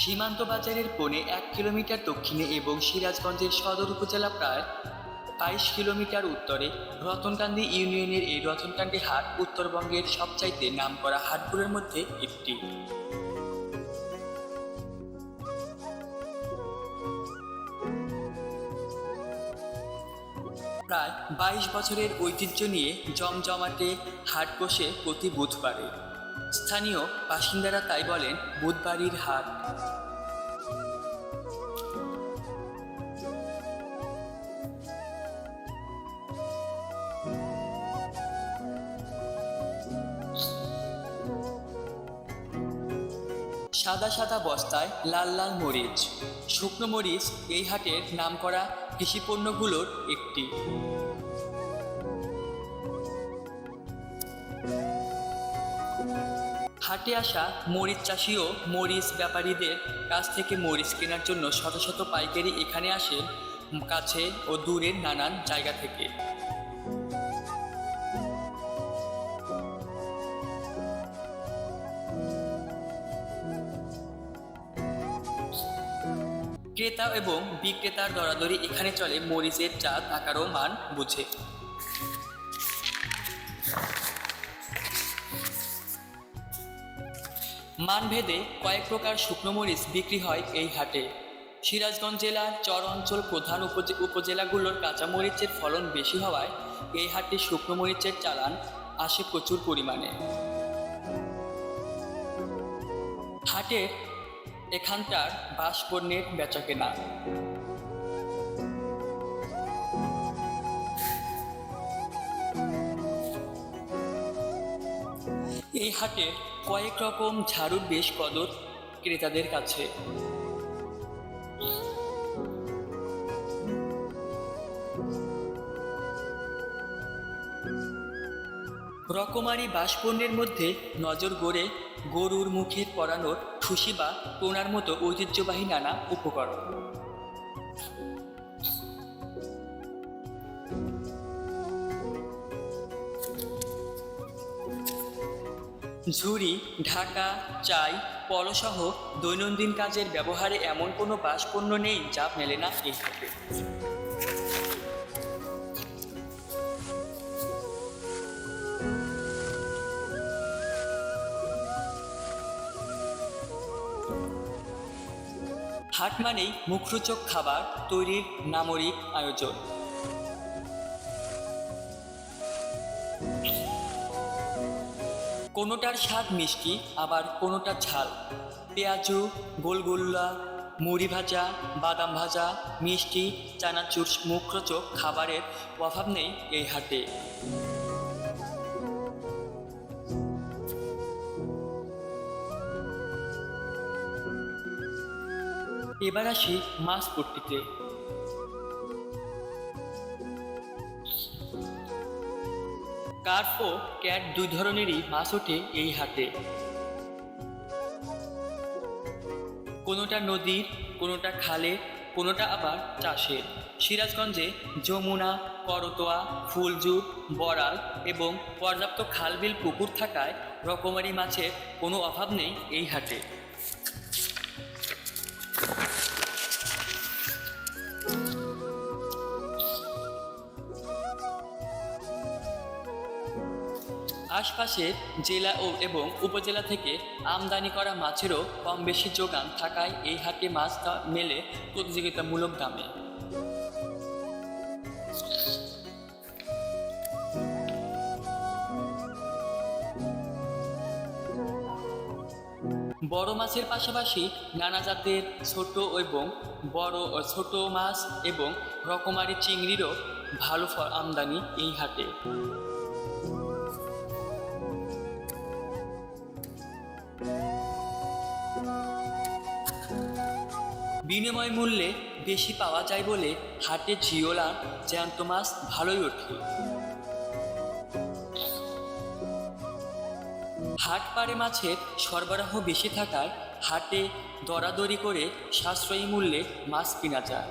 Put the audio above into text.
সীমান্ত বাজারের পৌনে 1 কিলোমিটার দক্ষিণে এবং সিরাজগঞ্জের সদর উপজেলা প্রায় 22 কিলোমিটার উত্তরে রতনকান্দি ইউনিয়নের এই রতনকান্দি হাট উত্তরবঙ্গের সবচাইতে নামকরা হাটগুলোর মধ্যে একটি। প্রায় 22 বছরের ঐতিহ্য নিয়ে জমজমাটে হাট বসে প্রতি বুধবারে। স্থানীয় বাসিন্দারা তাই বলেন বুধবাড়ির হাট। সাদা সাদা বস্তায় লাল লাল মরিচ, শুকনো মরিচ এই হাটের নামকরা কৃষিপণ্যগুলোর একটি। হাটে আসা মরিচ চাষি ও মরিচ ব্যাপারীদের কাছ থেকে মরিচ কেনার জন্য শত শত পাইকারি এখানে আসেন কাছে ও দূরের নানান জায়গা থেকে। ক্রেতা এবং বিক্রেতার দরাদরি এখানে চলে মরিচের জাত, আকার ও মান বুঝে। মানভেদে কয়েক প্রকার শুকনো মরিচ বিক্রি হয় এই হাটে। সিরাজগঞ্জ জেলার চর অঞ্চল প্রধান উপজেলাগুলোর কাঁচা মরিচের ফলন বেশি হওয়ায় এই হাটে শুকনো মরিচের চালান আসে প্রচুর পরিমাণে। হাটের এখানকার বাঁশপণ্যের বেচাকেনা। এই হাটে কয়েক রকম ঝাড়ুর বেশ কদর ক্রেতাদের কাছে। রকমারি বাঁশপণ্যের মধ্যে নজর গড়ে গরুর মুখে পরানোর ঠুসি বা কোনার মতো ঐতিহ্যবাহী নানা উপকরণ। ঝুড়ি, ঢাকা, চাই, পলসহ দৈনন্দিন কাজের ব্যবহারে এমন কোনো বাঁশপণ্য নেই যা মেলে না এই হাটে। হাট মানেই মুখরোচক খাবার তৈরির নামরিক আয়োজন। কোনোটার স্বাদ মিষ্টি, আবার কোনোটা ঝাল। পেঁয়াজু, গোলগোল্লা, মুড়ি ভাজা, বাদাম ভাজা, মিষ্টি, চানাচুর মুখরোচক খাবারের অভাব নেই এই হাটে। এবার আসি মাছপট্টিতে। কার্প ও ক্যাট দুই ধরনেরই মাছ ওঠে এই হাটে। কোনোটা নদীর, কোনোটা খালে, কোনোটা আবার চাষের। সিরাজগঞ্জে যমুনা, করতোয়া, ফুলজুট, বড়াল এবং পর্যাপ্ত খালবিল পুকুর থাকায় রকমারি মাছের কোনো অভাব নেই এই হাটে। আশপাশের জেলা এবং উপজেলা থেকে আমদানি করা মাছেরও কম বেশি যোগান থাকায় এই হাটে মাছ মেলে প্রতিযোগিতামূলক দামে। বড় মাছের পাশাপাশি নানা জাতের ছোট এবং ছোট মাছ এবং রকমারি চিংড়িরও ভালো আমদানি এই হাটে। বিনিময় মূল্যে বেশি পাওয়া যায় বলে হাটে জিওলা জ্যান্ত মাছ ভালোই ওঠে। হাট পাড়ে মাছের সরবরাহ বেশি থাকায় হাটে দরাদরি করে সাশ্রয়ী মূল্যে মাছ কেনা যায়।